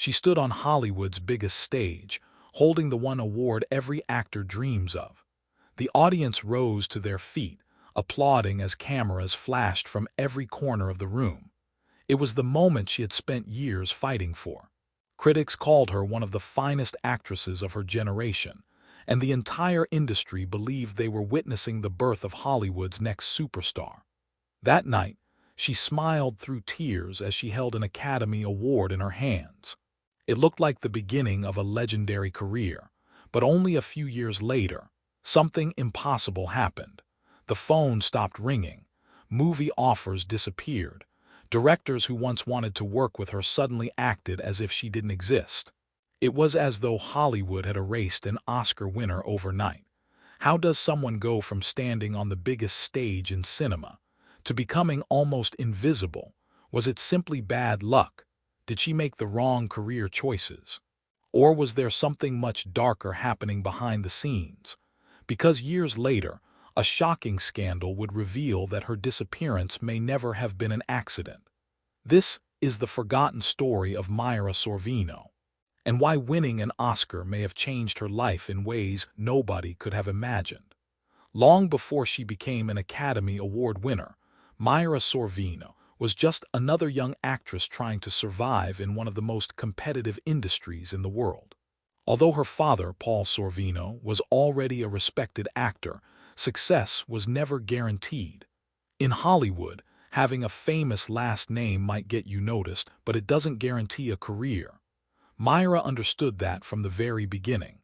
She stood on Hollywood's biggest stage, holding the one award every actor dreams of. The audience rose to their feet, applauding as cameras flashed from every corner of the room. It was the moment she had spent years fighting for. Critics called her one of the finest actresses of her generation, and the entire industry believed they were witnessing the birth of Hollywood's next superstar. That night, she smiled through tears as she held an Academy Award in her hands. It looked like the beginning of a legendary career, but only a few years later, something impossible happened. The phone stopped ringing. Movie offers disappeared. Directors who once wanted to work with her suddenly acted as if she didn't exist. It was as though Hollywood had erased an Oscar winner overnight. How does someone go from standing on the biggest stage in cinema to becoming almost invisible? Was it simply bad luck? Did she make the wrong career choices? Or was there something much darker happening behind the scenes? Because years later, a shocking scandal would reveal that her disappearance may never have been an accident. This is the forgotten story of Myra Sorvino, and why winning an Oscar may have changed her life in ways nobody could have imagined. Long before she became an Academy Award winner, Myra Sorvino was just another young actress trying to survive in one of the most competitive industries in the world. Although her father, Paul Sorvino, was already a respected actor, success was never guaranteed. In Hollywood, having a famous last name might get you noticed, but it doesn't guarantee a career. Myra understood that from the very beginning.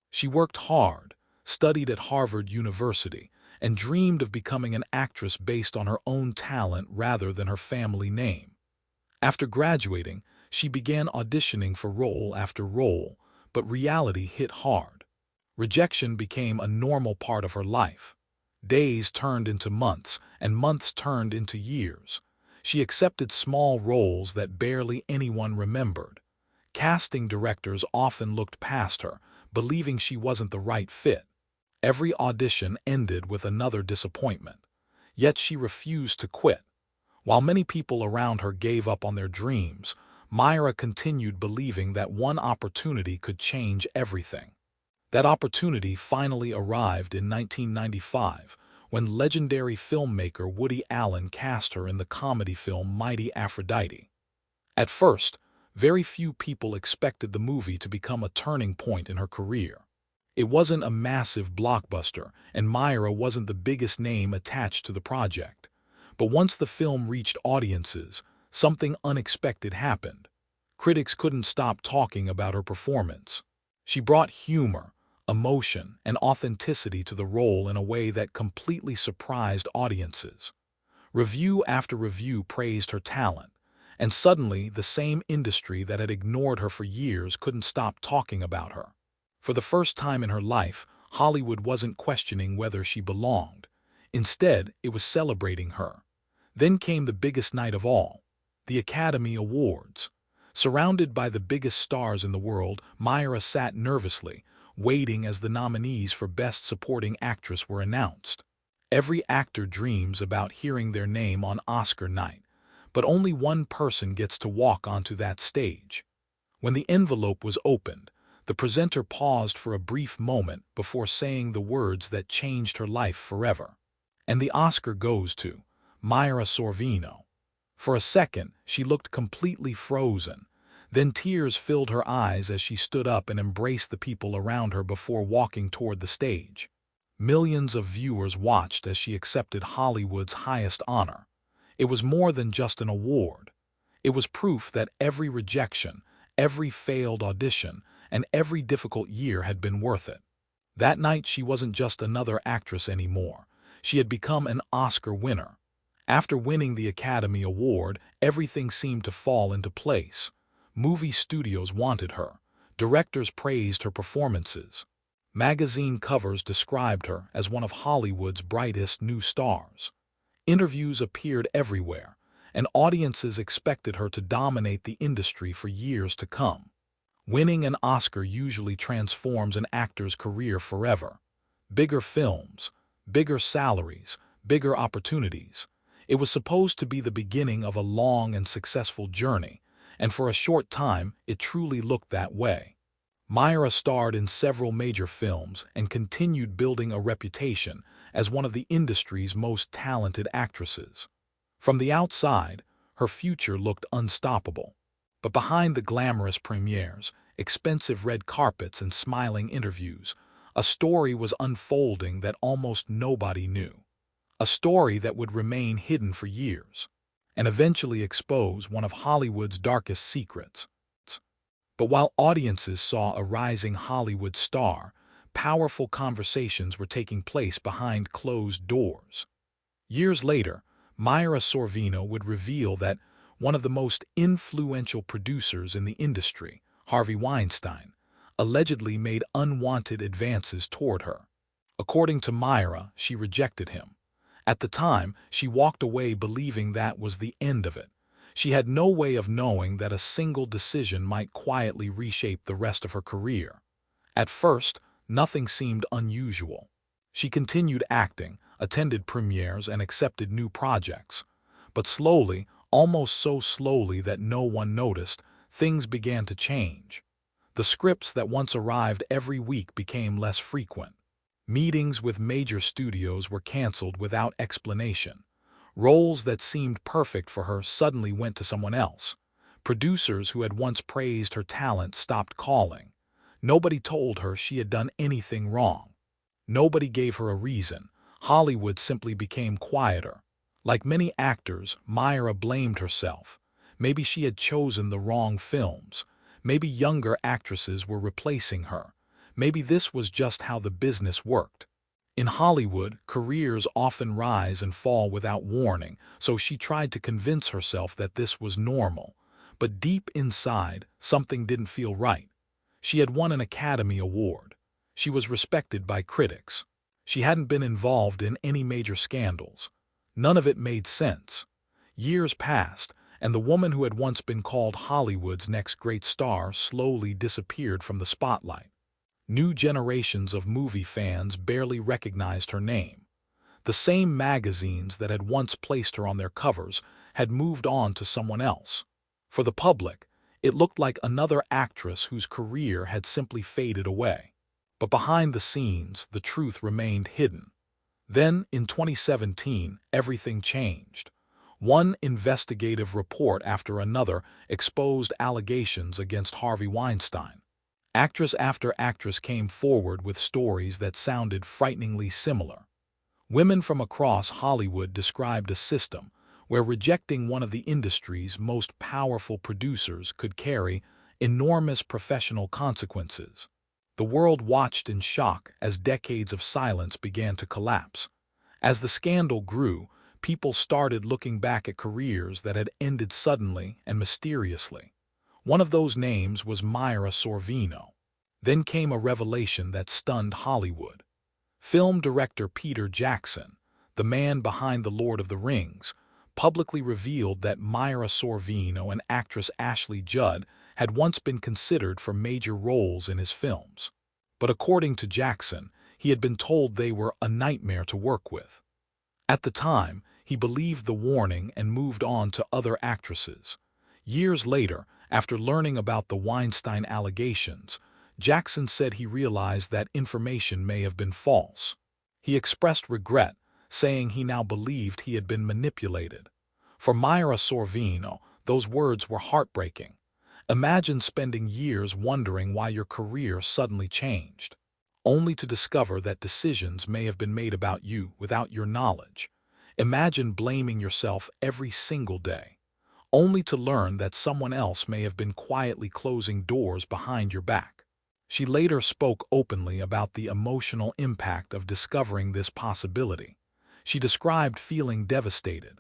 She worked hard, studied at Harvard University, and dreamed of becoming an actress based on her own talent rather than her family name. After graduating, she began auditioning for role after role, but reality hit hard. Rejection became a normal part of her life. Days turned into months, and months turned into years. She accepted small roles that barely anyone remembered. Casting directors often looked past her, believing she wasn't the right fit. Every audition ended with another disappointment. Yet she refused to quit. While many people around her gave up on their dreams, Myra continued believing that one opportunity could change everything. That opportunity finally arrived in 1995, when legendary filmmaker Woody Allen cast her in the comedy film Mighty Aphrodite. At first, very few people expected the movie to become a turning point in her career. It wasn't a massive blockbuster, and Myra wasn't the biggest name attached to the project. But once the film reached audiences, something unexpected happened. Critics couldn't stop talking about her performance. She brought humor, emotion, and authenticity to the role in a way that completely surprised audiences. Review after review praised her talent, and suddenly the same industry that had ignored her for years couldn't stop talking about her. For the first time in her life, Hollywood wasn't questioning whether she belonged. Instead, it was celebrating her. Then came the biggest night of all, the Academy Awards. Surrounded by the biggest stars in the world, Myra sat nervously, waiting as the nominees for Best Supporting Actress were announced. Every actor dreams about hearing their name on Oscar night, but only one person gets to walk onto that stage. When the envelope was opened, the presenter paused for a brief moment before saying the words that changed her life forever. And the Oscar goes to Myra Sorvino. For a second, she looked completely frozen. Then tears filled her eyes as she stood up and embraced the people around her before walking toward the stage. Millions of viewers watched as she accepted Hollywood's highest honor. It was more than just an award. It was proof that every rejection, every failed audition, and every difficult year had been worth it. That night she wasn't just another actress anymore. She had become an Oscar winner. After winning the Academy Award, everything seemed to fall into place. Movie studios wanted her. Directors praised her performances. Magazine covers described her as one of Hollywood's brightest new stars. Interviews appeared everywhere, and audiences expected her to dominate the industry for years to come. Winning an Oscar usually transforms an actor's career forever. Bigger films, bigger salaries, bigger opportunities. It was supposed to be the beginning of a long and successful journey, and for a short time it truly looked that way. Myra starred in several major films and continued building a reputation as one of the industry's most talented actresses. From the outside, her future looked unstoppable. But behind the glamorous premieres, expensive red carpets and smiling interviews, a story was unfolding that almost nobody knew. A story that would remain hidden for years, and eventually expose one of Hollywood's darkest secrets. But while audiences saw a rising Hollywood star, powerful conversations were taking place behind closed doors. Years later, Myra Sorvino would reveal that one of the most influential producers in the industry, Harvey Weinstein, allegedly made unwanted advances toward her. According to Myra, she rejected him. At the time, she walked away believing that was the end of it. She had no way of knowing that a single decision might quietly reshape the rest of her career. At first, nothing seemed unusual. She continued acting, attended premieres, and accepted new projects. But slowly, almost so slowly that no one noticed, things began to change. The scripts that once arrived every week became less frequent. Meetings with major studios were canceled without explanation. Roles that seemed perfect for her suddenly went to someone else. Producers who had once praised her talent stopped calling. Nobody told her she had done anything wrong. Nobody gave her a reason. Hollywood simply became quieter. Like many actors, Myra blamed herself. Maybe she had chosen the wrong films. Maybe younger actresses were replacing her. Maybe this was just how the business worked. In Hollywood, careers often rise and fall without warning, so she tried to convince herself that this was normal. But deep inside, something didn't feel right. She had won an Academy Award. She was respected by critics. She hadn't been involved in any major scandals. None of it made sense. Years passed, and the woman who had once been called Hollywood's next great star slowly disappeared from the spotlight. New generations of movie fans barely recognized her name. The same magazines that had once placed her on their covers had moved on to someone else. For the public, it looked like another actress whose career had simply faded away. But behind the scenes, the truth remained hidden. Then, in 2017, everything changed. One investigative report after another exposed allegations against Harvey Weinstein. Actress after actress came forward with stories that sounded frighteningly similar. Women from across Hollywood described a system where rejecting one of the industry's most powerful producers could carry enormous professional consequences. The world watched in shock as decades of silence began to collapse. As the scandal grew, people started looking back at careers that had ended suddenly and mysteriously. One of those names was Myra Sorvino. Then came a revelation that stunned Hollywood. Film director Peter Jackson, the man behind The Lord of the Rings, publicly revealed that Myra Sorvino and actress Ashley Judd had once been considered for major roles in his films. But according to Jackson, he had been told they were a nightmare to work with. At the time, he believed the warning and moved on to other actresses. Years later, after learning about the Weinstein allegations, Jackson said he realized that information may have been false. He expressed regret, saying he now believed he had been manipulated. For Myra Sorvino, those words were heartbreaking. Imagine spending years wondering why your career suddenly changed, only to discover that decisions may have been made about you without your knowledge. Imagine blaming yourself every single day, only to learn that someone else may have been quietly closing doors behind your back. She later spoke openly about the emotional impact of discovering this possibility. She described feeling devastated,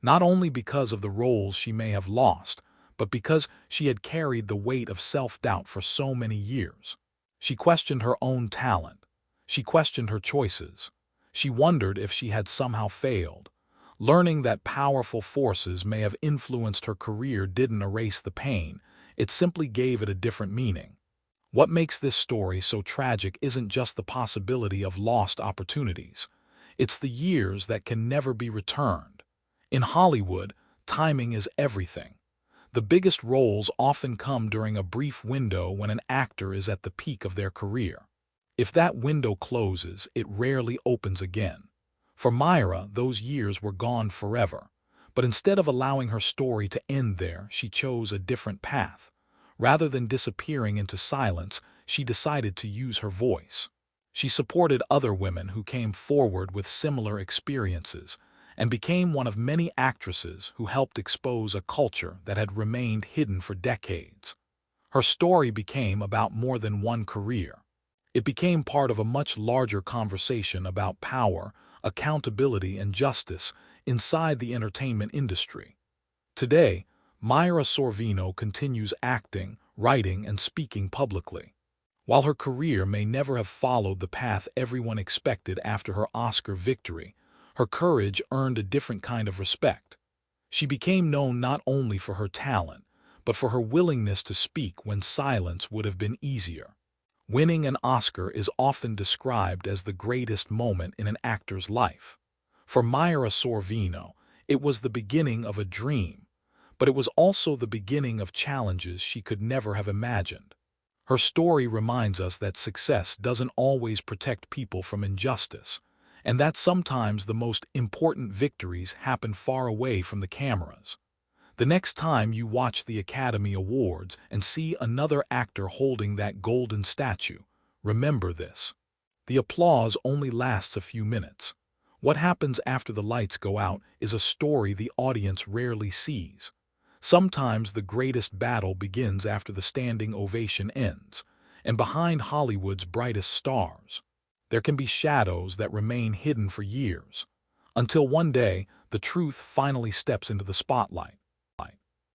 not only because of the roles she may have lost, but because she had carried the weight of self-doubt for so many years. She questioned her own talent. She questioned her choices. She wondered if she had somehow failed. Learning that powerful forces may have influenced her career didn't erase the pain, it simply gave it a different meaning. What makes this story so tragic isn't just the possibility of lost opportunities. It's the years that can never be returned. In Hollywood, timing is everything. The biggest roles often come during a brief window when an actor is at the peak of their career. If that window closes, it rarely opens again. For Myra, those years were gone forever. But instead of allowing her story to end there, she chose a different path. Rather than disappearing into silence, she decided to use her voice. She supported other women who came forward with similar experiences and became one of many actresses who helped expose a culture that had remained hidden for decades. Her story became about more than one career. It became part of a much larger conversation about power, accountability, and justice inside the entertainment industry. Today, Myra Sorvino continues acting, writing, and speaking publicly. While her career may never have followed the path everyone expected after her Oscar victory, her courage earned a different kind of respect. She became known not only for her talent, but for her willingness to speak when silence would have been easier. Winning an Oscar is often described as the greatest moment in an actor's life. For Myra Sorvino, it was the beginning of a dream, but it was also the beginning of challenges she could never have imagined. Her story reminds us that success doesn't always protect people from injustice, and that sometimes the most important victories happen far away from the cameras. The next time you watch the Academy Awards and see another actor holding that golden statue, remember this. The applause only lasts a few minutes. What happens after the lights go out is a story the audience rarely sees. Sometimes the greatest battle begins after the standing ovation ends, and behind Hollywood's brightest stars, there can be shadows that remain hidden for years, until one day the truth finally steps into the spotlight.